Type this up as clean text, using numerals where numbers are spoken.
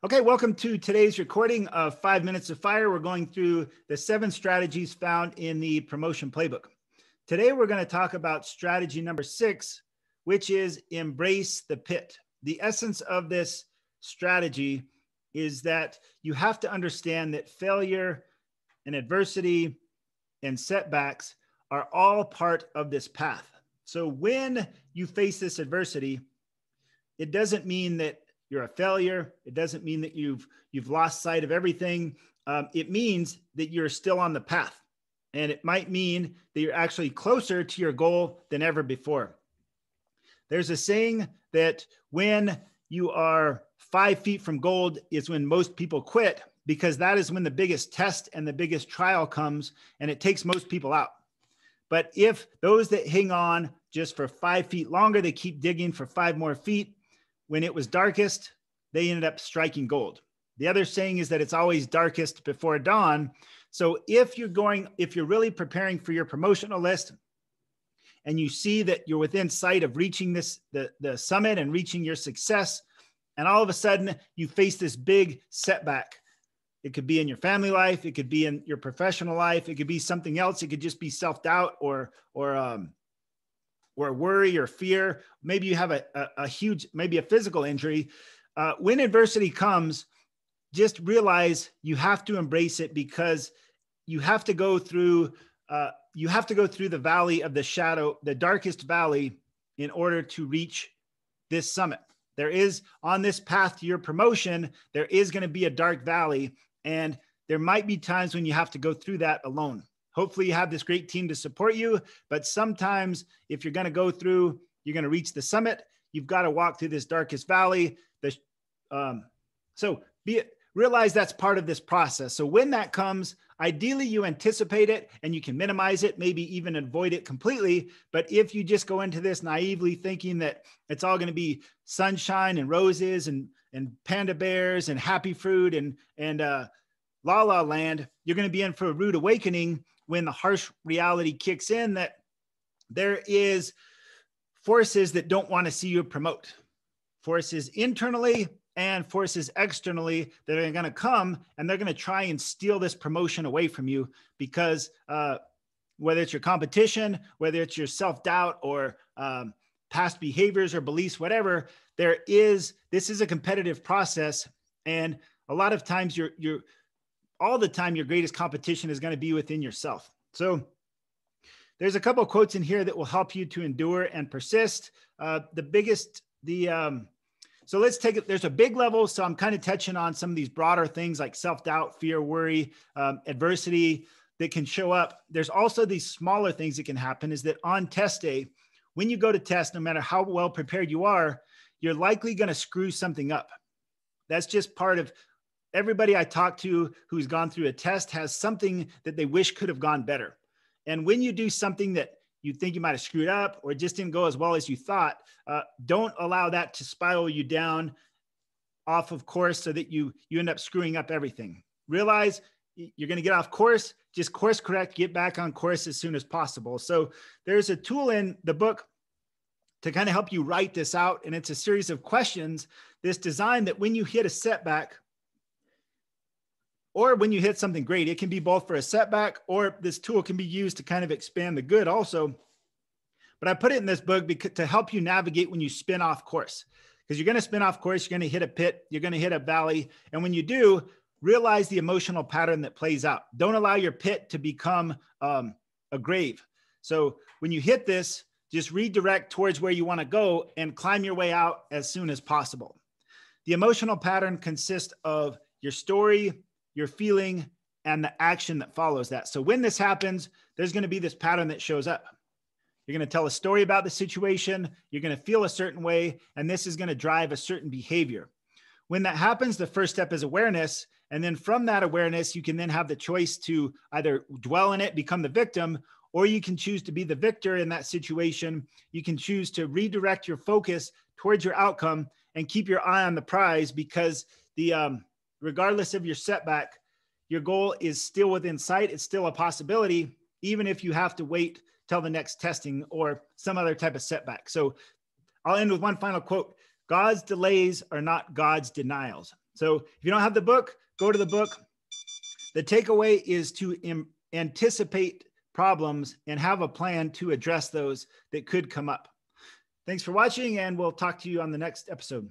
Okay, welcome to today's recording of 5 Minutes of Fire. We're going through the 7 strategies found in the promotion playbook. Today, we're going to talk about strategy number 6, which is embrace the pit. The essence of this strategy is that you have to understand that failure and adversity and setbacks are all part of this path. So when you face this adversity, it doesn't mean that you're a failure. It doesn't mean that you've lost sight of everything. It means that you're still on the path. And it might mean that you're actually closer to your goal than ever before. There's a saying that when you are 5 feet from gold is when most people quit, because that is when the biggest test and the biggest trial comes, and it takes most people out. But if those that hang on just for 5 feet longer, they keep digging for 5 more feet, when it was darkest, they ended up striking gold. The other saying is that it's always darkest before dawn. So if you're really preparing for your promotional list and you see that you're within sight of reaching the summit and reaching your success, and all of a sudden you face this big setback. It could be in your family life. It could be in your professional life. It could be something else. It could just be self-doubt or worry or fear. Maybe you have a huge, maybe a physical injury. When adversity comes, just realize you have to embrace it, because you have to go through the valley of the shadow, the darkest valley, in order to reach this summit. There is, on this path to your promotion, there is going to be a dark valley, and there might be times when you have to go through that alone. Hopefully you have this great team to support you, but sometimes if you're going to go through, you're going to reach the summit, you've got to walk through this darkest valley. Realize that's part of this process. So when that comes, ideally you anticipate it and you can minimize it, maybe even avoid it completely. But if you just go into this naively thinking that it's all going to be sunshine and roses and panda bears and happy fruit and la la land, you're going to be in for a rude awakening when the harsh reality kicks in that there is forces that don't want to see you promote. Forces internally and forces externally that are going to come, and they're going to try and steal this promotion away from you, because whether it's your competition, whether it's your self-doubt or past behaviors or beliefs, whatever, this is a competitive process. And a lot of times all the time, your greatest competition is going to be within yourself. So there's a couple of quotes in here that will help you to endure and persist. So let's take it. There's a big level. So I'm kind of touching on some of these broader things like self-doubt, fear, worry, adversity that can show up. There's also these smaller things that can happen, is that on test day, when you go to test, no matter how well prepared you are, you're likely going to screw something up. That's just part of everybody I talk to who's gone through a test has something that they wish could have gone better. And when you do something that you think you might have screwed up or it just didn't go as well as you thought, don't allow that to spiral you down off of course so that you end up screwing up everything. Realize you're going to get off course, just course correct, get back on course as soon as possible. So there's a tool in the book to kind of help you write this out. And it's a series of questions that's designed that when you hit a setback, or when you hit something great, it can be both for a setback, or this tool can be used to kind of expand the good also. But I put it in this book to help you navigate when you spin off course, because you're going to spin off course, you're going to hit a pit, you're going to hit a valley. And when you do, realize the emotional pattern that plays out. Don't allow your pit to become a grave. So when you hit this, just redirect towards where you want to go and climb your way out as soon as possible. The emotional pattern consists of your story, your feeling, and the action that follows that. So when this happens, there's going to be this pattern that shows up. You're going to tell a story about the situation. You're going to feel a certain way, and this is going to drive a certain behavior. When that happens, the first step is awareness. And then from that awareness, you can then have the choice to either dwell in it, become the victim, or you can choose to be the victor in that situation. You can choose to redirect your focus towards your outcome and keep your eye on the prize, because regardless of your setback, your goal is still within sight. It's still a possibility, even if you have to wait till the next testing or some other type of setback. So I'll end with one final quote. God's delays are not God's denials. So if you don't have the book, go to the book. The takeaway is to anticipate problems and have a plan to address those that could come up. Thanks for watching, and we'll talk to you on the next episode.